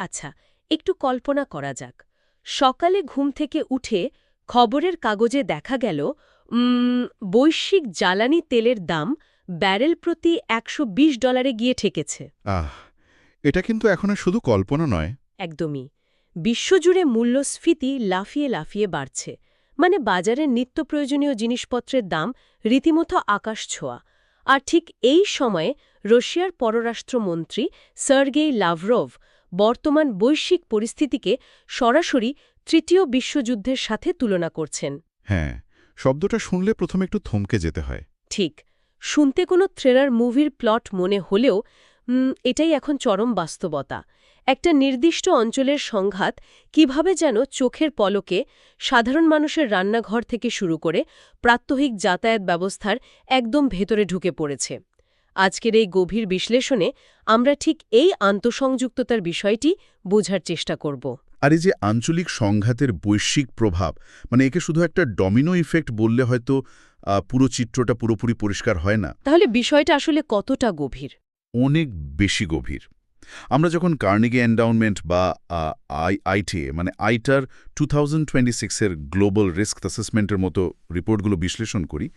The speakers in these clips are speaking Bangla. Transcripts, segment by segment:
আচ্ছা, একটু কল্পনা করা যাক। সকালে ঘুম থেকে উঠে খবরের কাগজে দেখা গেল বৈশ্বিক জ্বালানি তেলের দাম ব্যারেল প্রতি $120 গিয়ে ঠেকেছে। আহ এটা কিন্তু এখন আর শুধু কল্পনা নয়। একদমই। বিশ্বজুড়ে মূল্যস্ফীতি লাফিয়ে লাফিয়ে বাড়ছে। মানে বাজারের নিত্য প্রয়োজনীয় জিনিসপত্রের দাম রীতিমতো আকাশ ছোঁয়া। আর ঠিক এই সময়ে রাশিয়ার পররাষ্ট্রমন্ত্রী সার্গেই লাভরভ বর্তমান বৈশ্বিক পরিস্থিতিকে সরাসরি তৃতীয় বিশ্বযুদ্ধের সাথে তুলনা করছেন। হ্যাঁ, শব্দটা শুনলে প্রথমে একটু থমকে যেতে হয়। ঠিক। শুনতে কোনো থ্রিলার মুভির প্লট মনে হলেও এটাই এখন চরম বাস্তবতা। একটা নির্দিষ্ট অঞ্চলের সংঘাত কিভাবে যেন চোখের পলকে সাধারণ মানুষের রান্নাঘর থেকে শুরু করে প্রাত্যহিক যাতায়াত ব্যবস্থার একদম ভেতরে ঢুকে পড়েছে। আজকের এই গভীর বিশ্লেষণে আমরা ঠিক এই আন্তঃসংযুক্ততার বিষয়টি বোঝার চেষ্টা করব। আর এই যে আঞ্চলিক সংঘাতের বৈশ্বিক প্রভাব, মানে একে শুধু একটা ডমিনো ইফেক্ট বললে হয়তো পুরো চিত্রটা পুরোপুরি পরিষ্কার হয় না। তাহলে বিষয়টা আসলে কতটা গভীর? অনেক বেশি গভীর। আমরা যখন কার্নেগি এন্ডাউনমেন্ট বা আইটিএ মানে আইটার 2026-এর গ্লোবাল রিস্ক অ্যাসেসমেন্টের মতো রিপোর্টগুলো বিশ্লেষণ করি,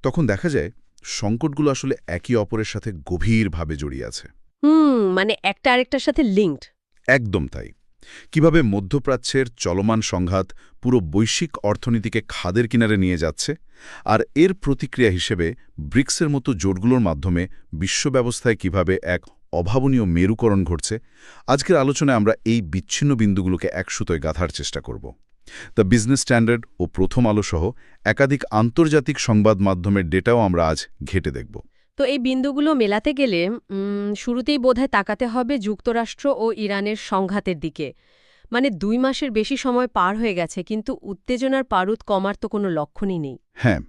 তখন দেখা যায় সংকটগুলো আসলে একে অপরের সাথে গভীরভাবে জড়িয়ে আছে। মানে একটা আরেকটার সাথে লিঙ্কড। একদম তাই। কিভাবে মধ্যপ্রাচ্যের চলমান সংঘাত পুরো বৈশ্বিক অর্থনীতিকে খাদের কিনারে নিয়ে যাচ্ছে, আর এর প্রতিক্রিয়া হিসেবে ব্রিক্সের মতো জোটগুলোর মাধ্যমে বিশ্ব ব্যবস্থায় কিভাবে এক অভাবনীয় মেরুকরণ ঘটছে, আজকের আলোচনায় আমরা এই বিচ্ছিন্ন বিন্দুগুলোকে এক সুতোয় গাঁথার চেষ্টা করব। দ্য বিজনেস স্ট্যান্ডার্ড ও প্রথম আলো সহ একাধিক আন্তর্জাতিক সংবাদ মাধ্যমের ডেটাও আমরা আজ ঘেঁটে দেখব। তো এই বিন্দুগুলো মেলাতে গেলে শুরুতেই বোধহয় তাকাতে হবে যুক্তরাষ্ট্র ও ইরানের সংঘাতের দিকে। মানে 2 মাসের বেশি সময় পার হয়ে গেছে, কিন্তু উত্তেজনার পারদ কমার তো কোনো লক্ষণই নেই। হ্যাঁ,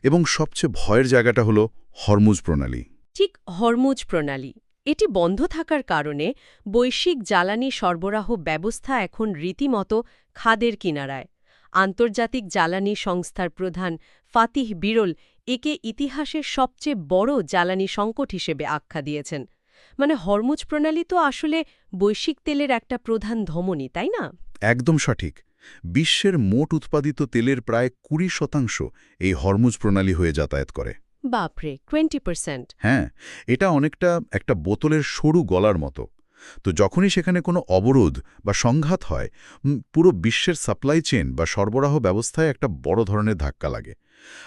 এবং সবচেয়ে ভয়ের জায়গাটা হলো হরমুজ প্রণালী। ঠিক, হরমুজ প্রণালী। এটি বন্ধ থাকার কারণে বৈশ্বিক জ্বালানি সরবরাহ ব্যবস্থা এখন রীতিমতো খাদের কিনারায়। আন্তর্জাতিক জ্বালানি সংস্থার প্রধান ফাতিহ বিরল একে ইতিহাসের সবচেয়ে বড় জ্বালানি সংকট হিসেবে আখ্যা দিয়েছেন। মানে হরমুজ প্রণালী তো আসলে বৈশ্বিক তেলের একটা প্রধান ধমনী, তাই না? একদম সঠিক। বিশ্বের মোট উৎপাদিত তেলের প্রায় 20% এই হরমুজ প্রণালী হয়ে যাতায়াত করে। বাপরে, 20%! হ্যাঁ, এটা অনেকটা একটা বোতলের সরু গলার মতো। তো যখনই সেখানে কোনো অবরোধ বা সংঘাত হয়, পুরো বিশ্বের সাপ্লাই চেইন বা সরবরাহ ব্যবস্থায় একটা বড় ধরনের ধাক্কা লাগে।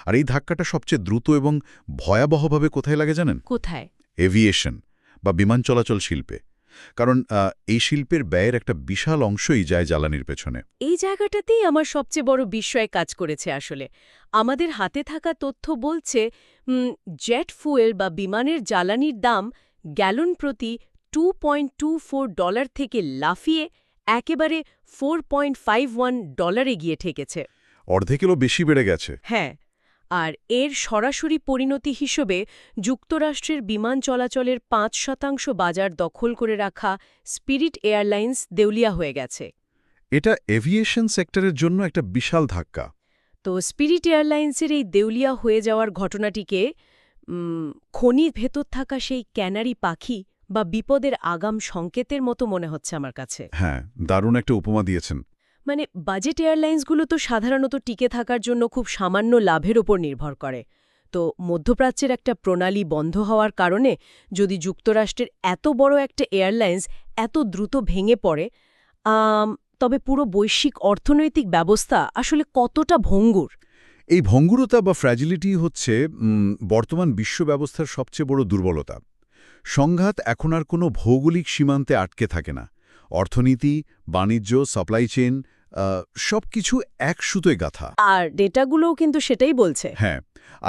আর এই ধাক্কাটা সবচেয়ে দ্রুত এবং ভয়াবহভাবে কোথায় লাগে জানেন? কোথায়? এভিয়েশন বা বিমান চলাচল শিল্পে। কারণ এই শিল্পের ব্যয়ের একটা বিশাল অংশই যায় জ্বালানির পেছনে। এই জায়গাটাতেই আমার সবচেয়ে বড় বিস্ময় কাজ করেছে আসলে। আমাদের হাতে থাকা তথ্য বলছে জেট ফুয়েল বা বিমানের জ্বালানির দাম গ্যালন প্রতি $2.24 থেকে লাফিয়ে একেবারে $4.51 গিয়ে ঠেকেছে। অর্ধেকেরও বেশি বেড়ে গেছে। হ্যাঁ, আর এর সরাসরি পরিণতি হিসেবে যুক্তরাষ্ট্রের বিমান চলাচলের 5% বাজার দখল করে রাখা স্পিরিট এয়ারলাইন্স দেউলিয়া হয়ে গেছে। এটা এভিয়েশন সেক্টরের জন্য একটা বিশাল ধাক্কা। তো স্পিরিট এয়ারলাইন্সের এই দেউলিয়া হয়ে যাওয়ার ঘটনাটিকে খনির ভেতর থাকা সেই ক্যানারি পাখি বা বিপদের আগাম সংকেতের মতো মনে হচ্ছে আমার কাছে। হ্যাঁ, দারুণ একটা উপমা দিয়েছেন। মানে বাজেট এয়ারলাইন্সগুলো তো সাধারণত টিকে থাকার জন্য খুব সামান্য লাভের ওপর নির্ভর করে। তো মধ্যপ্রাচ্যের একটা প্রণালী বন্ধ হওয়ার কারণে যদি যুক্তরাষ্ট্রের এত বড় একটা এয়ারলাইন্স এত দ্রুত ভেঙে পড়ে, তবে পুরো বৈশ্বিক অর্থনৈতিক ব্যবস্থা আসলে কতটা ভঙ্গুর। এই ভঙ্গুরতা বা ফ্র্যাজিলিটি হচ্ছে বর্তমান বিশ্ব ব্যবস্থার সবচেয়ে বড় দুর্বলতা। সংঘাত এখন আর কোনো ভৌগোলিক সীমান্তে আটকে থাকে না। অর্থনীতি, বাণিজ্য, সাপ্লাই চেইন সবকিছু এক সুতোয় গাঁথা। আর ডেটাগুলোও কিন্তু সেটাই বলছে। হ্যাঁ,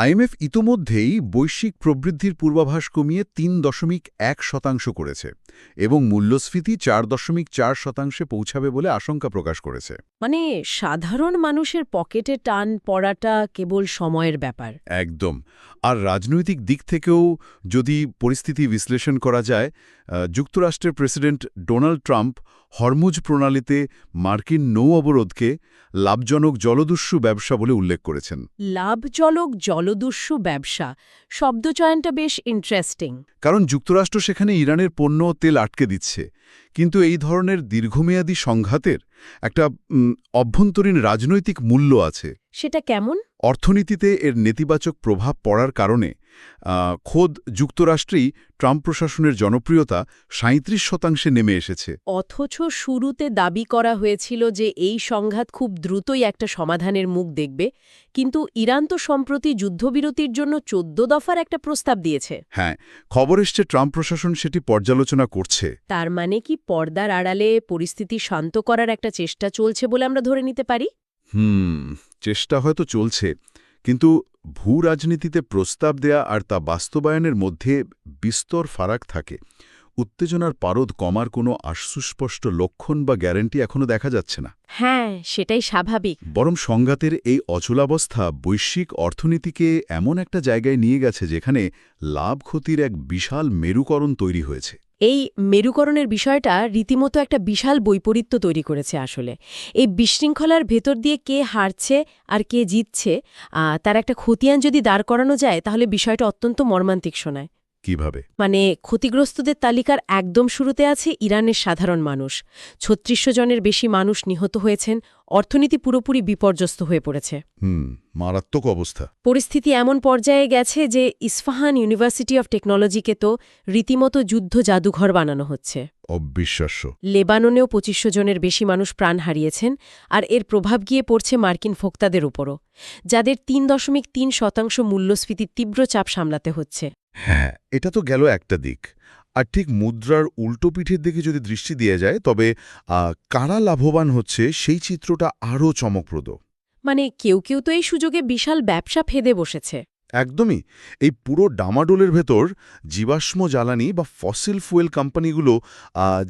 আইএমএফ ইতোমধ্যেই বৈশ্বিক প্রবৃদ্ধির পূর্বাভাস কমিয়ে 3.1% করেছে এবং মূল্যস্ফীতি 4.4% পৌঁছাবে বলে আশঙ্কা প্রকাশ করেছে। মানে সাধারণ মানুষের পকেটে টান পড়াটা কেবল সময়ের ব্যাপার। একদম। আর রাজনৈতিক দিক থেকেও যদি পরিস্থিতি বিশ্লেষণ করা যায়, যুক্তরাষ্ট্রের প্রেসিডেন্ট ডোনাল্ড ট্রাম্প হরমুজ প্রণালীতে মার্কিন নৌ অবরোধকে লাভজনক জলদস্যু ব্যবসা বলে উল্লেখ করেছেন। লাভজনক জলদস্যু ব্যবসা শব্দচয়নটা বেশ ইন্টারেস্টিং। কারণ যুক্তরাষ্ট্র সেখানে ইরানের পণ্য ও তেল আটকে দিচ্ছে, কিন্তু এই ধরনের দীর্ঘমেয়াদী সংঘাতের একটা অভ্যন্তরীণ রাজনৈতিক মূল্য আছে। সেটা কেমন? অর্থনীতিতে এর নেতিবাচক প্রভাব পড়ার কারণে খোদ যুক্তরাষ্ট্রেই ট্রাম্প প্রশাসনের জনপ্রিয়তা ৩৭% নেমে এসেছে। অথচ শুরুতে দাবি করা হয়েছিল যে এই সংঘাত খুব দ্রুতই একটা সমাধানের মুখ দেখবে, কিন্তু ইরান তো সম্প্রতি যুদ্ধবিরতির জন্য ১৪ দফার একটা প্রস্তাব দিয়েছে। হ্যাঁ, খবর এসছে ট্রাম্প প্রশাসন সেটি পর্যালোচনা করছে। তার মানে কি পর্দার আড়ালে পরিস্থিতি শান্ত করার একটা চেষ্টা চলছে বলে আমরা ধরে নিতে পারি? চেষ্টা হয়তো চলছে, কিন্তু ভূ রাজনীতিতে প্রস্তাব দেয়া আর তা বাস্তবায়নের মধ্যে বিস্তর ফারাক থাকে। উত্তেজনার পারদ কমার কোনো সুস্পষ্ট লক্ষণ বা গ্যারান্টি এখনও দেখা যাচ্ছে না। হ্যাঁ, সেটাই স্বাভাবিক। বরং সংঘাতের এই অচলাবস্থা বৈশ্বিক অর্থনীতিকে এমন একটা জায়গায় নিয়ে গেছে যেখানে লাভ ক্ষতির এক বিশাল মেরুকরণ তৈরি হয়েছে। এই মেরুকরণের বিষয়টা রীতিমতো একটা বিশাল বৈপরীত্য তৈরি করেছে আসলে। এই বিশৃঙ্খলার ভেতর দিয়ে কে হারছে আর কে জিতছে তার একটা খতিয়ান যদি দাঁড় করানো যায় তাহলে বিষয়টা অত্যন্ত মর্মান্তিক শোনায়। কিভাবে? মানে ক্ষতিগ্রস্তদের তালিকার একদম শুরুতে আছে ইরানের সাধারণ মানুষ। ৩৬০০ জনের বেশি মানুষ নিহত হয়েছেন, অর্থনীতি পুরোপুরি বিপর্যস্ত হয়ে পড়েছে। মারাত্মক অবস্থা। পরিস্থিতি এমন পর্যায়ে গেছে যে ইস্পাহান ইউনিভার্সিটি অফ টেকনোলজিকে তো রীতিমতো যুদ্ধ জাদুঘর বানানো হচ্ছে। অবিশ্বাস্য। লেবাননেও ২৫০০ জনের বেশি মানুষ প্রাণ হারিয়েছেন, আর এর প্রভাব গিয়ে পড়ছে মার্কিন ভোক্তাদের উপরও, যাদের ৩.৩% মূল্যস্ফীতির তীব্র চাপ সামলাতে হচ্ছে। হ্যাঁ, এটা তো গেল একটা দিক। আর ঠিক মুদ্রার উল্টো পিঠের দিকে যদি দৃষ্টি দিয়ে যায়, তবে কারা লাভবান হচ্ছে সেই চিত্রটা আরও চমকপ্রদ। মানে কেউ কেউ তো এই সুযোগে বিশাল ব্যবসা ফেদে বসেছে। একদমই। এই পুরো ডামাডোলের ভেতর জীবাশ্ম জ্বালানি বা ফসিল ফুয়েল কোম্পানিগুলো,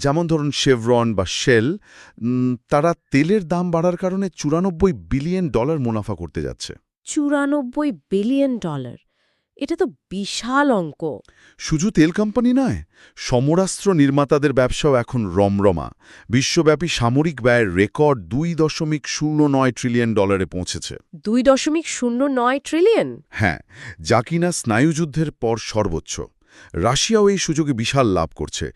যেমন ধরুন শেভরন বা শেল, তারা তেলের দাম বাড়ার কারণে $৯৪ বিলিয়ন মুনাফা করতে যাচ্ছে। $৯৪ বিলিয়ন, এটা তো বিশাল অঙ্ক। শুধু তেল কোম্পানি নয়, সমরাস্ত্র নির্মাতাদের ব্যবসাও এখন রমরমা। বিশ্বব্যাপী সামরিক ব্যয়ের রেকর্ড $২.০৯ ট্রিলিয়ন পৌঁছেছে। $২.০৯ ট্রিলিয়ন? হ্যাঁ, যা কিনা স্নায়ুযুদ্ধের পর সর্বোচ্চ। রাশিয়াও এই সুযোগে বিশাল লাভ করছে।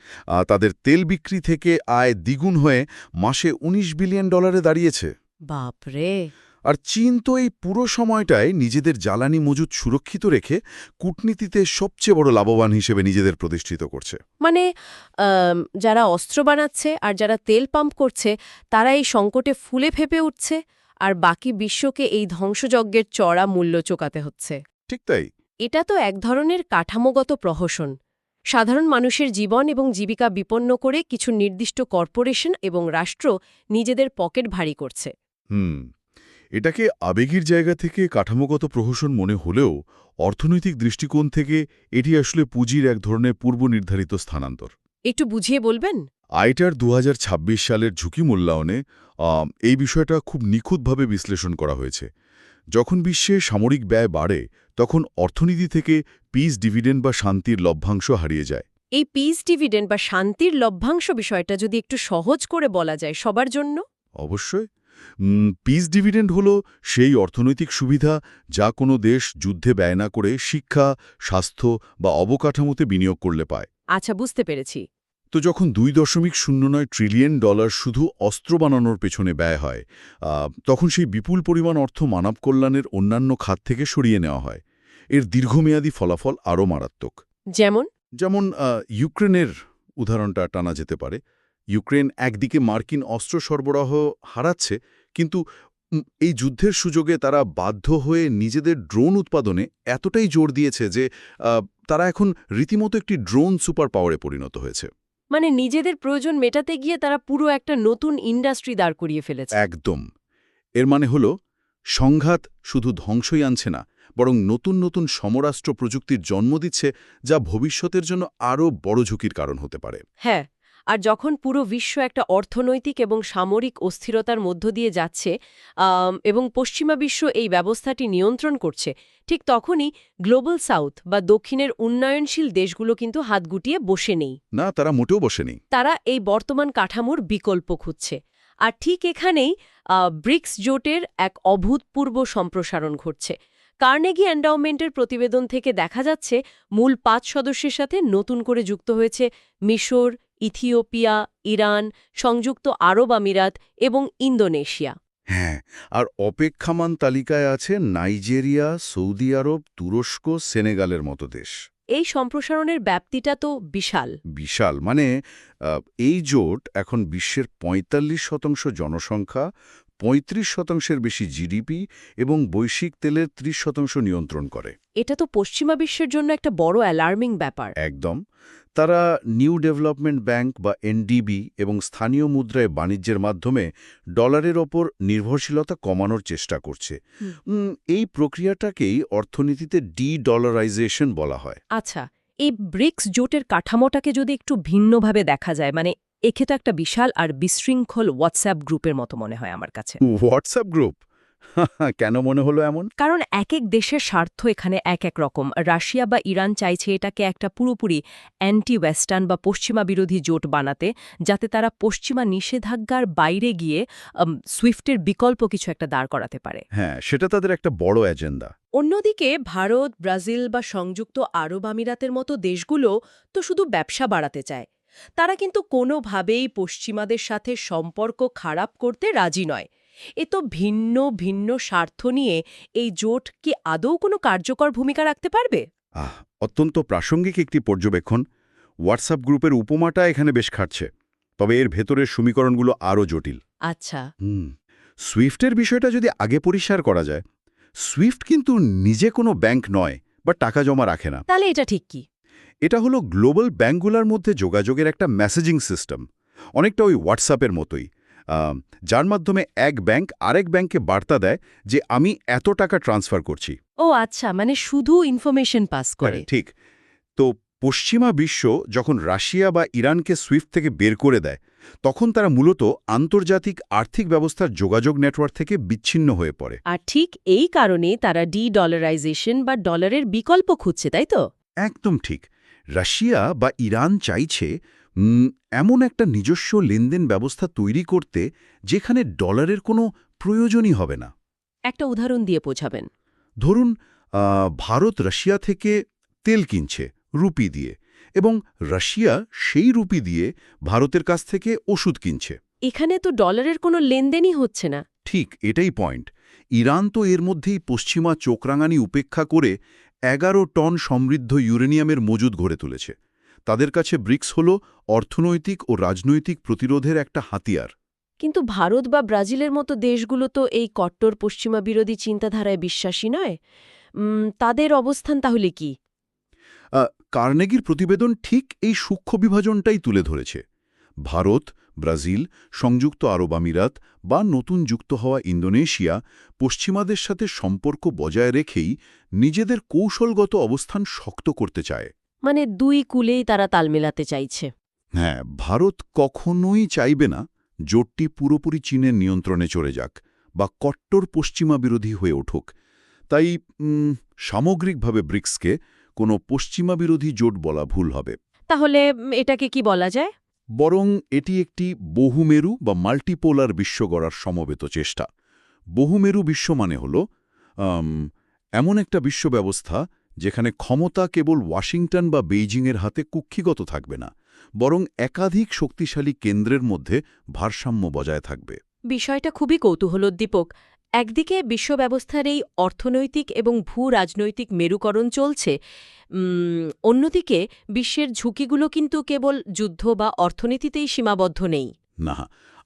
তাদের তেল বিক্রি থেকে আয় দ্বিগুণ হয়ে মাসে $১৯ বিলিয়ন দাঁড়িয়েছে। বাপরে! আর চীন তো এই পুরো সময়টায় নিজেদের জ্বালানি মজুত সুরক্ষিত রেখে কূটনীতিতে সবচেয়ে বড় লাভবান হিসেবে নিজেদের প্রতিষ্ঠিত করছে। মানে যারা অস্ত্র বানাচ্ছে আর যারা তেল পাম্প করছে তারা এই সংকটে ফুলে ফেপে উঠছে, আর বাকি বিশ্বকে এই ধ্বংসযজ্ঞের চড়া মূল্য চোকাতে হচ্ছে। ঠিক তাই। এটা তো এক ধরনের কাঠামোগত প্রহসন। সাধারণ মানুষের জীবন এবং জীবিকা বিপন্ন করে কিছু নির্দিষ্ট কর্পোরেশন এবং রাষ্ট্র নিজেদের পকেট ভারী করছে। এটাকে আবেগের জায়গা থেকে কাঠামোগত প্রহসন মনে হলেও অর্থনৈতিক দৃষ্টিকোণ থেকে এটি আসলে পুঁজির এক ধরনের পূর্বনির্ধারিত স্থানান্তর। একটু বুঝিয়ে বলবেন? আইটার ২০২৬ সালের ঝুঁকি মূল্যায়নে এই বিষয়টা খুব নিখুঁতভাবে বিশ্লেষণ করা হয়েছে। যখন বিশ্বে সামরিক ব্যয় বাড়ে, তখন অর্থনীতি থেকে পিস ডিভিডেন্ড বা শান্তির লভ্যাংশ হারিয়ে যায়। এই পিস ডিভিডেন্ড বা শান্তির লভ্যাংশ বিষয়টা যদি একটু সহজ করে বলা যায় সবার জন্য। অবশ্যই। পিস ডিভিডেন্ড হল সেই অর্থনৈতিক সুবিধা যা কোনো দেশ যুদ্ধে ব্যয় না করে শিক্ষা, স্বাস্থ্য বা অবকাঠামোতে বিনিয়োগ করলে পায়। আচ্ছা, বুঝতে পেরেছি। তো যখন $২.০৯ ট্রিলিয়ন শুধু অস্ত্র বানানোর পেছনে ব্যয় হয়, তখন সেই বিপুল পরিমাণ অর্থ মানব কল্যাণের অন্যান্য খাত থেকে সরিয়ে নেওয়া হয়। এর দীর্ঘমেয়াদী ফলাফল আরও মারাত্মক। যেমন ইউক্রেনের উদাহরণটা টানা যেতে পারে। ইউক্রেন একদিকে মার্কিন অস্ত্র সরবরাহ হারাচ্ছে, কিন্তু এই যুদ্ধের সুযোগে তারা বাধ্য হয়ে নিজেদের ড্রোন উৎপাদনে এতটাই জোর দিয়েছে যে তারা এখন রীতিমতো একটি ড্রোন সুপার পাওয়ারে পরিণত হয়েছে। মানে নিজেদের প্রয়োজন মেটাতে গিয়ে তারা পুরো একটা নতুন ইন্ডাস্ট্রি দাঁড় করিয়ে ফেলেছে। একদম। এর মানে হল সংঘাত শুধু ধ্বংসই আনছে না, বরং নতুন নতুন সমরাষ্ট্র প্রযুক্তির জন্ম দিচ্ছে, যা ভবিষ্যতের জন্য আরও বড় ঝুঁকির কারণ হতে পারে। হ্যাঁ, আর যখন পুরো বিশ্ব একটা অর্থনৈতিক এবং সামরিক অস্থিরতার মধ্য দিয়ে যাচ্ছে এবং পশ্চিমা বিশ্ব এই ব্যবস্থাটি নিয়ন্ত্রণ করছে, ঠিক তখনই গ্লোবাল সাউথ বা দক্ষিণের উন্নয়নশীল দেশগুলো কিন্তু হাত গুটিয়ে বসে নেই। না, তারা মোটেও বসেনি। তারা এই বর্তমান কাঠামোর বিকল্প খুঁজছে। আর ঠিক এখানেই ব্রিক্স জোটের এক অভূতপূর্ব সম্প্রসারণ ঘটছে। কার্নেগি এন্ডাওমেন্টের প্রতিবেদন থেকে দেখা যাচ্ছে মূল ৫ সদস্যের সাথে নতুন করে যুক্ত হয়েছে মিশর, ইথিওপিয়া, ইরান, সংযুক্ত আরব আমিরাত এবং ইন্দোনেশিয়া। হ্যাঁ, আর অপেক্ষামান তালিকায় আছে নাইজেরিয়া, সৌদি আরব, তুরস্ক, সেনেগালের মতো দেশ। এই সম্প্রসারণের ব্যাপ্তিটা তো বিশাল। বিশাল, মানে এই জোট এখন বিশ্বের ৪৫% জনসংখ্যা, ৩৫%-এর বেশি জিডিপি এবং বৈশ্বিক তেলের ৩০% নিয়ন্ত্রণ করে। এটা তো পশ্চিমা বিশ্বের জন্য একটা বড় অ্যালার্মিং ব্যাপার। একদম। তারা নিউ ডেভেলপমেন্ট ব্যাংক বা এনডিবি এবং স্থানীয় মুদ্রায় বাণিজ্যের মাধ্যমে ডলারের ওপর নির্ভরশীলতা কমানোর চেষ্টা করছে। এই প্রক্রিয়াটাকেই অর্থনীতিতে ডি-ডলারাইজেশন বলা হয়। আচ্ছা, এই ব্রিক্স জোটের কাঠামোটাকে যদি একটু ভিন্নভাবে দেখা যায়, মানে একে তো একটা বিশাল আর বিশৃঙ্খল হোয়াটসঅ্যাপ গ্রুপের মতো মনে হয় আমার কাছে। WhatsApp group? কেন মনে হলো এমন? কারণ এক এক দেশের স্বার্থ এখানে এক এক রকম। রাশিয়া বা ইরান চাইছে এটাকে একটা পুরোপুরি অ্যান্টি ওয়েস্টার্ন বা পশ্চিমা বিরোধী জোট বানাতে, যাতে তারা পশ্চিমা নিষেধাজ্ঞার বাইরে গিয়ে সুইফটের বিকল্প কিছু একটা দাঁড় করাতে পারে। হ্যাঁ, সেটা তাদের একটা বড় এজেন্ডা। অন্যদিকে ভারত, ব্রাজিল বা সংযুক্ত আরব আমিরাতের মতো দেশগুলো তো শুধু ব্যবসা বাড়াতে চায়। তারা কিন্তু কোনোভাবেই পশ্চিমাদের সাথে সম্পর্ক খারাপ করতে রাজি নয়। এ তো ভিন্ন ভিন্ন স্বার্থ নিয়ে এই জোট কি আদৌ কোনো কার্যকর ভূমিকা রাখতে পারবে? অত্যন্ত প্রাসঙ্গিক একটি পর্যবেক্ষণ। হোয়াটসঅ্যাপ গ্রুপের উপমাটা এখানে বেশ খাটছে, তবে এর ভেতরের সমীকরণগুলো আরও জটিল। আচ্ছা। সুইফটের বিষয়টা যদি আগে পরিষ্কার করা যায়, সুইফট কিন্তু নিজে কোনো ব্যাংক নয় বা টাকা জমা রাখে না। তাহলে এটা ঠিক কি? এটা হলো গ্লোবাল ব্যাংকগুলোর মধ্যে যোগাযোগের একটা মেসেজিং সিস্টেম, অনেকটা ওই হোয়াটসঅ্যাপের মতোই, যার মাধ্যমে এক ব্যাংক আরেক ব্যাংকে বার্তা দেয় যে আমি এত টাকা ট্রান্সফার করছি। ও আচ্ছা, মানে শুধু ইনফরমেশন পাস করে। ঠিক। তো পশ্চিমা বিশ্ব যখন রাশিয়া বা ইরানকে সুইফট থেকে বের করে দেয়, তখন তারা মূলত আন্তর্জাতিক আর্থিক ব্যবস্থার যোগাযোগ নেটওয়ার্ক থেকে বিচ্ছিন্ন হয়ে পড়ে। আর ঠিক এই কারণে তারা ডি-ডলারাইজেশন বা ডলারের বিকল্প খুঁজছে, তাই তো? একদম ঠিক। রাশিয়া বা ইরান চাইছে এমন একটা নিজস্ব লেনদেন ব্যবস্থা তৈরি করতে যেখানে ডলারের কোনো প্রয়োজনই হবে না। একটা উদাহরণ দিয়ে বোঝাবেন। ধরুন, ভারত রাশিয়া থেকে তেল কিনছে রুপি দিয়ে, এবং রাশিয়া সেই রুপি দিয়ে ভারতের কাছ থেকে ওষুধ কিনছে। এখানে তো ডলারের কোনো লেনদেনই হচ্ছে না। ঠিক এটাই পয়েন্ট। ইরান তো এর মধ্যেই পশ্চিমা চোখরাঙানি উপেক্ষা করে 11 টন সমৃদ্ধ ইউরেনিয়ামের মজুদ গড়ে তুলেছে। তাদের কাছে ব্রিক্স হল অর্থনৈতিক ও রাজনৈতিক প্রতিরোধের একটা হাতিয়ার। কিন্তু ভারত বা ব্রাজিলের মতো দেশগুলো তো এই কট্টর পশ্চিমা বিরোধী চিন্তাধারায় বিশ্বাসী নয়। তাদের অবস্থান তাহলে কি? কার্নেগির প্রতিবেদন ঠিক এই সূক্ষ্ম বিভাজনটাই তুলে ধরেছে। ভারত, ব্রাজিল, সংযুক্ত আরব আমিরাত বা নতুন যুক্ত হওয়া ইন্দোনেশিয়া পশ্চিমাদের সাথে সম্পর্ক বজায় রেখেই নিজেদের কৌশলগত অবস্থান শক্ত করতে চায়। মানে দুই কূলেই তারা তাল মেলাতে চাইছে। হ্যাঁ, ভারত কখনোই চাইবে না জোটটি পুরোপুরি চীনের নিয়ন্ত্রণে চলে যাক বা কট্টর পশ্চিমা বিরোধী হয়ে উঠুক। তাই সামগ্রিকভাবে ব্রিক্সকে কোনো পশ্চিমা বিরোধী জোট বলা ভুল হবে। তাহলে এটাকে কি বলা যায়? বরং এটি একটি বহুমেরু বা মাল্টিপোলার বিশ্ব গড়ার সমবেত চেষ্টা। বহুমেরু বিশ্ব মানে হল এমন একটা বিশ্ব ব্যবস্থা যেখানে ক্ষমতা কেবল ওয়াশিংটন বা বেইজিংয়ের হাতে কুক্ষিগত থাকবে না, বরং একাধিক শক্তিশালী কেন্দ্রের মধ্যে ভারসাম্য বজায় থাকবে। বিষয়টা খুবই কৌতূহলোদ্দীপক। একদিকে বিশ্ব ব্যবস্থার এই অর্থনৈতিক এবং ভূ-রাজনৈতিক মেরুকরণ চলছে, অন্যদিকে বিশ্বের ঝুঁকিগুলো কিন্তু কেবল যুদ্ধ বা অর্থনীতিতেই সীমাবদ্ধ নেই। না,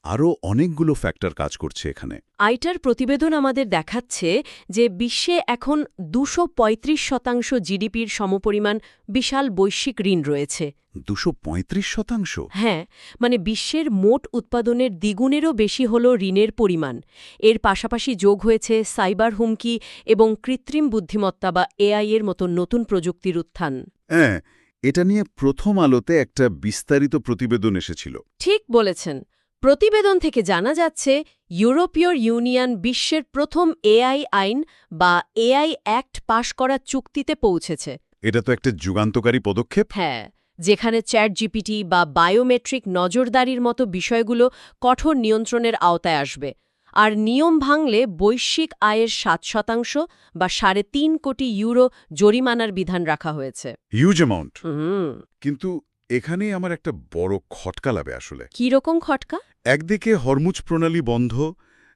আরও অনেকগুলো ফ্যাক্টর কাজ করছে এখানে। আইটার প্রতিবেদন আমাদের দেখাচ্ছে যে বিশ্বে এখন ২৩৫% জিডিপির সমপরিমাণ বিশাল বৈশ্বিক ঋণ রয়েছে। ২৩৫%? হ্যাঁ, মানে বিশ্বের মোট উৎপাদনের দ্বিগুণেরও বেশি হল ঋণের পরিমাণ। এর পাশাপাশি যোগ হয়েছে সাইবার হুমকি এবং কৃত্রিম বুদ্ধিমত্তা বা এআই এর মতো নতুন প্রযুক্তির উত্থান। হ্যাঁ, এটা নিয়ে প্রথম আলোতে একটা বিস্তারিত প্রতিবেদন এসেছিল। ঠিক বলেছেন। প্রতিবেদন থেকে জানা যাচ্ছে ইউরোপীয় ইউনিয়ন বিশ্বের প্রথম এআই আইন বা এআই অ্যাক্ট পাশ করার চুক্তিতে পৌঁছেছে। এটা তো একটা যুগান্তকারী পদক্ষেপ। হ্যাঁ, যেখানে চ্যাট জিপিটি বা বায়োমেট্রিক নজরদারির মতো বিষয়গুলো কঠোর নিয়ন্ত্রণের আওতায় আসবে। আর নিয়ম ভাঙলে বৈশ্বিক আয়ের ৭% বা ৩.৫ কোটি ইউরো জরিমানার বিধান রাখা হয়েছে। Huge amount. হুম, কিন্তু এখানেই আমার একটা বড় খটকা লাগে আসলে। কী রকম খটকা? একদিকে হরমুজ প্রণালী বন্ধ,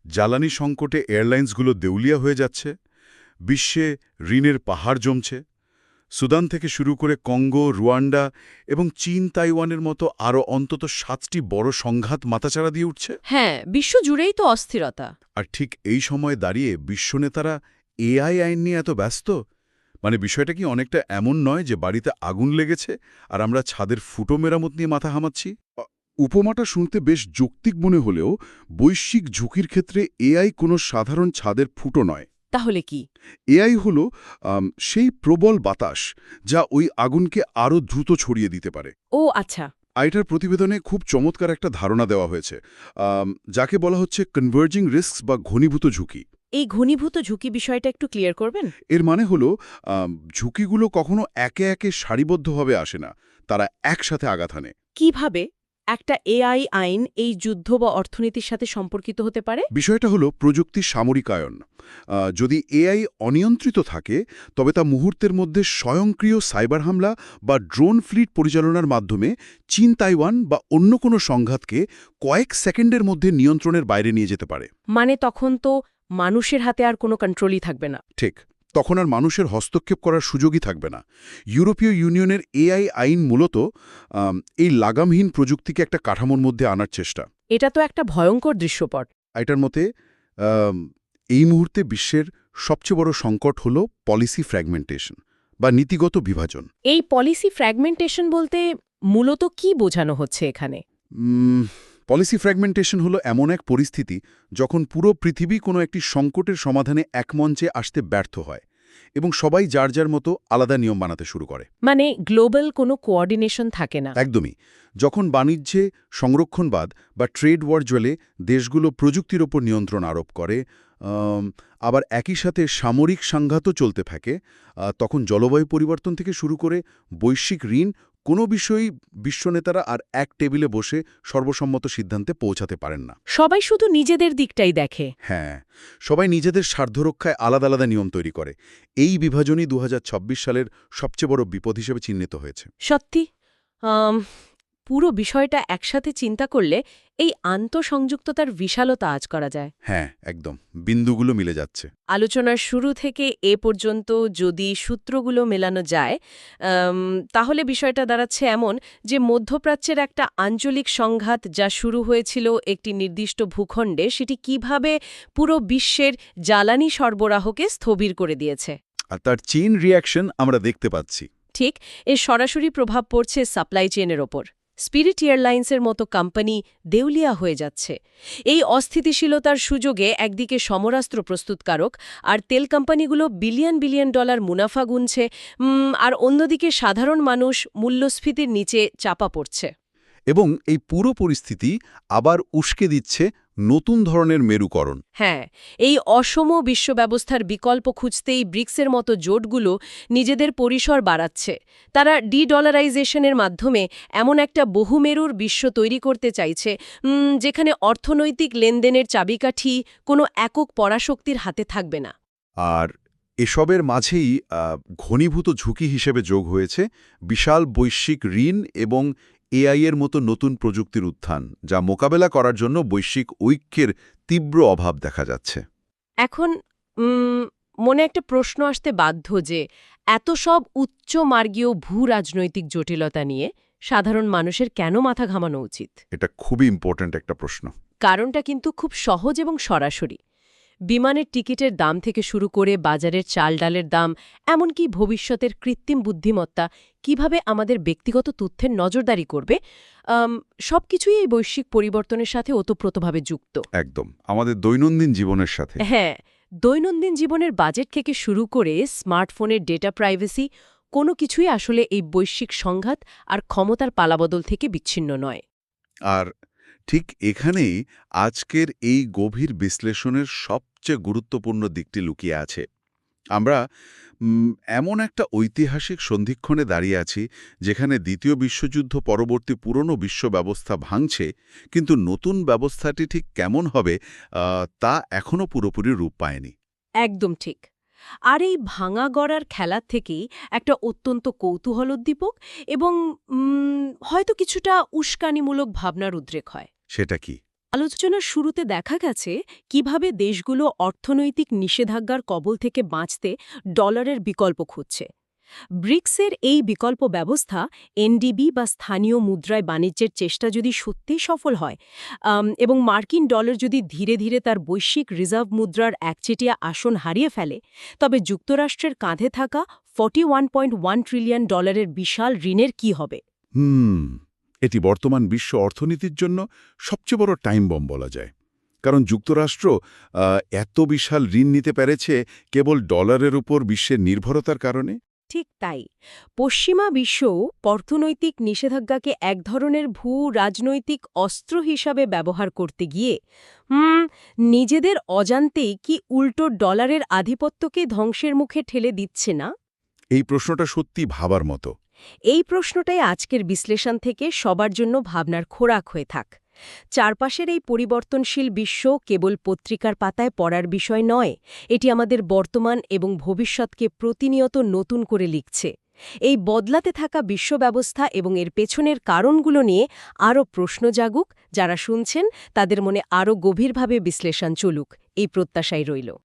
জ্বালানি সংকটে এয়ারলাইন্সগুলো দেউলিয়া হয়ে যাচ্ছে, বিশ্বে ঋণের পাহাড় জমছে। সুদান থেকে শুরু করে কঙ্গো, রুয়ান্ডা এবং চীন, তাইওয়ানের মতো আরও অন্তত ৭টি বড় সংঘাত মাথাচাড়া দিয়ে উঠছে। হ্যাঁ, বিশ্বজুড়েই তো অস্থিরতা। আর ঠিক এই সময়ে দাঁড়িয়ে বিশ্বনেতারা এআই আইন নিয়ে এত ব্যস্ত। মানে বিষয়টা কি অনেকটা এমন নয় যে বাড়িতে আগুন লেগেছে আর আমরা ছাদের ফুটো মেরামত নিয়ে মাথা হামাচ্ছি? উপমাটা শুনতে বেশ যৌক্তিক মনে হলেও বৈশ্বিক ঝুঁকির ক্ষেত্রে এআই কোনো সাধারণ ছাদের ফুটো নয়। তাহলে কি? এআই হল সেই প্রবল বাতাস যা ওই আগুনকে আরও দ্রুত ছড়িয়ে দিতে পারে। ও আচ্ছা। আইটার প্রতিবেদনে খুব চমৎকার একটা ধারণা দেওয়া হয়েছে, যাকে বলা হচ্ছে কনভার্জিং রিস্কস বা ঘনীভূত ঝুঁকি। এই ঘনীভূত ঝুঁকি বিষয়টা একটু ক্লিয়ার করবেন? এর মানে হলো ঝুঁকিগুলো কখনো একে একে সারিবদ্ধভাবে আসে না, তারা একসাথে আঘাত হানে। কিভাবে একটা এআই আইন এই যুদ্ধ বা অর্থনীতির সাথে সম্পর্কিত হতে পারে? বিষয়টা হলো প্রযুক্তির সামরিকায়ন। যদি এআই অনিয়ন্ত্রিত থাকে তবে তা মুহূর্তের মধ্যে স্বয়ংক্রিয় সাইবার হামলা বা ড্রোন ফ্লিট পরিচালনার মাধ্যমে চীন, তাইওয়ান বা অন্য কোনো সংঘাতকে কয়েক সেকেন্ডের মধ্যে নিয়ন্ত্রণের বাইরে নিয়ে যেতে পারে। মানে তখন তো মানুষের হাতে আর কোনো কন্ট্রোলই থাকবে না। ঠিক, তখন আর মানুষের হস্তক্ষেপ করার সুযোগই থাকবে না। ইউরোপীয় ইউনিয়নের এআই আইন মূলত এই লাগামহীন প্রযুক্তিকে একটা কাঠামোর মধ্যে আনার চেষ্টা। এটা তো একটা ভয়ঙ্কর দৃশ্যপট। এটার মতে এই মুহূর্তে বিশ্বের সবচেয়ে বড় সংকট হল পলিসি ফ্র্যাগমেন্টেশন বা নীতিগত বিভাজন। এই পলিসি ফ্র্যাগমেন্টেশন বলতে মূলত কি বোঝানো হচ্ছে এখানে? পলিসি ফ্র্যাগমেন্টেশন হলো এমন এক পরিস্থিতি যখন পুরো পৃথিবী কোনো একটি সংকটের সমাধানে এক মঞ্চে আসতে ব্যর্থ হয় এবং সবাই যার যার মতো আলাদা নিয়ম বানাতে শুরু করে। মানে গ্লোবাল কোনো কোঅর্ডিনেশন থাকে না। একদমই। যখন বাণিজ্যে সংরক্ষণবাদ বা ট্রেড ওয়ার জ্বলে দেশগুলো প্রযুক্তির ওপর নিয়ন্ত্রণ আরোপ করে, আবার একই সাথে সামরিক সংঘাতও চলতে থাকে, তখন জলবায়ু পরিবর্তন থেকে শুরু করে বৈশ্বিক ঋণ কোনো বিষয়ই বিশ্বনেতারা আর এক টেবিলে বসে সর্বসম্মত সিদ্ধান্তে পৌঁছাতে পারেন না। সবাই শুধু নিজেদের দিকটাই দেখে। হ্যাঁ, সবাই নিজেদের স্বার্থরক্ষায় আলাদা আলাদা নিয়ম তৈরি করে। এই বিভাজনই ২০২৬ সালের সবচেয়ে বড় বিপদ হিসেবে চিহ্নিত হয়েছে। সত্যি। পুরো বিষয়টা একসাথে চিন্তা করলে এই আন্তঃসংযুক্ততার বিশালতা আঁচ করা যায়। হ্যাঁ, একদম বিন্দুগুলো মিলে যাচ্ছে। আলোচনার শুরু থেকে এ পর্যন্ত যদি সূত্রগুলো মেলানো যায়, তাহলে বিষয়টা দাঁড়াচ্ছে এমন যে মধ্যপ্রাচ্যের একটা আঞ্চলিক সংঘাত যা শুরু হয়েছিল একটি নির্দিষ্ট ভূখণ্ডে, সেটি কিভাবে পুরো বিশ্বের জ্বালানি সরবরাহকে স্থবির করে দিয়েছে। আর তার চেইন রিঅ্যাকশন আমরা দেখতে পাচ্ছি। ঠিক, এর সরাসরি প্রভাব পড়ছে সাপ্লাই চেইনের ওপর। স্পিরিট এয়ারলাইন্সের মতো কোম্পানি দেউলিয়া হয়ে যাচ্ছে। এই অস্থিতিশীলতার সুযোগে একদিকে সমরাস্ত্র প্রস্তুতকারক আর তেল কোম্পানিগুলো বিলিয়ন বিলিয়ন ডলার মুনাফা গুনছে, আর অন্যদিকে সাধারণ মানুষ মূল্যস্ফীতির নিচে চাপা পড়ছে। এবং এই পুরো পরিস্থিতি আবার উস্কে দিচ্ছে নতুন ধরনের মেরুকরণ। হ্যাঁ, এই অসম বিশ্ব ব্যবস্থার বিকল্প খুঁজতেই ব্রিক্সের মতো জোটগুলো নিজেদের পরিসর বাড়াচ্ছে। তারা ডি-ডলারাইজেশনের মাধ্যমে এমন একটা বহুমেরুর বিশ্ব তৈরি করতে চাইছে, যেখানে অর্থনৈতিক লেনদেনের চাবিকাঠি কোনো একক পরাশক্তির হাতে থাকবে না। আর এসবের মাঝেই ঘনীভূত ঝুঁকি হিসেবে যোগ হয়েছে বিশাল বৈশ্বিক ঋণ এবং এআই-এর মতো নতুন প্রযুক্তির উত্থান, যা মোকাবেলা করার জন্য বৈশ্বিক ঐক্যের তীব্র অভাব দেখা যাচ্ছে। এখন মনে একটা প্রশ্ন আসতে বাধ্য যে এত সব উচ্চমার্গীয় ভূ-রাজনৈতিক জটিলতা নিয়ে সাধারণ মানুষের কেন মাথা ঘামানো উচিত? এটা খুবই ইম্পর্ট্যান্ট একটা প্রশ্ন। কারণটা কিন্তু খুব সহজ এবং সরাসরি। বিমানের টিকিটের দাম থেকে শুরু করে বাজারের চাল ডালের দাম, এমনকি ভবিষ্যতের কৃত্রিম বুদ্ধিমত্তা কিভাবে আমাদের ব্যক্তিগত তথ্যের নজরদারি করবে, সবকিছুই এই বৈশ্বিক পরিবর্তনের সাথে ওতপ্রোতভাবে যুক্ত। একদম, আমাদের দৈনন্দিন জীবনের সাথে। হ্যাঁ, দৈনন্দিন জীবনের বাজেট থেকে শুরু করে স্মার্টফোনের ডেটা প্রাইভেসি, কোনো কিছুই আসলে এই বৈশ্বিক সংঘাত আর ক্ষমতার পালাবদল থেকে বিচ্ছিন্ন নয়। আর ঠিক এখানেই আজকের এই গভীর বিশ্লেষণের সবচেয়ে গুরুত্বপূর্ণ দিকটি লুকিয়ে আছে। আমরা এমন একটা ঐতিহাসিক সন্ধিক্ষণে দাঁড়িয়ে আছি যেখানে দ্বিতীয় বিশ্বযুদ্ধ পরবর্তী পুরনো বিশ্ব ব্যবস্থা ভাঙছে, কিন্তু নতুন ব্যবস্থাটি ঠিক কেমন হবে তা এখনও পুরোপুরি রূপ পায়নি। একদম ঠিক। আর এই ভাঙা গড়ার খেলার থেকেই একটা অত্যন্ত কৌতূহলোদ্দীপক এবং হয়তো কিছুটা উস্কানিমূলক ভাবনার উদ্রেক হয়। সেটা কি? আলোচনার শুরুতে দেখা গেছে কিভাবে দেশগুলো অর্থনৈতিক নিষেধাজ্ঞার কবল থেকে বাঁচতে ডলারের বিকল্প খুঁজছে। ব্রিক্সের এই বিকল্প ব্যবস্থা এনডিবি বা স্থানীয় মুদ্রায় বাণিজ্যের চেষ্টা যদি সত্যিই সফল হয় এবং মার্কিন ডলার যদি ধীরে ধীরে তার বৈশ্বিক রিজার্ভ মুদ্রার একচেটিয়া আসন হারিয়ে ফেলে, তবে যুক্তরাষ্ট্রের কাঁধে থাকা $41.1 ট্রিলিয়ন বিশাল ঋণের কি হবে? এটি বর্তমান বিশ্ব অর্থনীতির জন্য সবচেয়ে বড় টাইম বম্ব বলা যায়। কারণ যুক্তরাষ্ট্র এত বিশাল ঋণ নিতে পেরেছে কেবল ডলারের উপর বিশ্বের নির্ভরতার কারণে। ঠিক তাই। পশ্চিমা বিশ্বও অর্থনৈতিক নিষেধাজ্ঞাকে এক ধরনের রাজনৈতিক অস্ত্র হিসাবে ব্যবহার করতে গিয়ে নিজেদের অজান্তেই কি উল্টো ডলারের আধিপত্যকে ধ্বংসের মুখে ঠেলে দিচ্ছে না? এই প্রশ্নটা সত্যি ভাবার মতো। এই প্রশ্নটাই আজকের বিশ্লেষণ থেকে সবার জন্য ভাবনার খোরাক হয়ে থাক। চারপাশের এই পরিবর্তনশীল বিশ্ব কেবল পত্রিকার পাতায় পড়ার বিষয় নয়, এটি আমাদের বর্তমান এবং ভবিষ্যৎকে প্রতিনিয়ত নতুন করে লিখছে। এই বদলাতে থাকা বিশ্ব ব্যবস্থা এবং এর পেছনের কারণগুলো নিয়ে আরও প্রশ্ন জাগুক, যারা শুনছেন তাদের মনে আরও গভীরভাবে বিশ্লেষণ চলুক, এই প্রত্যাশাই রইল।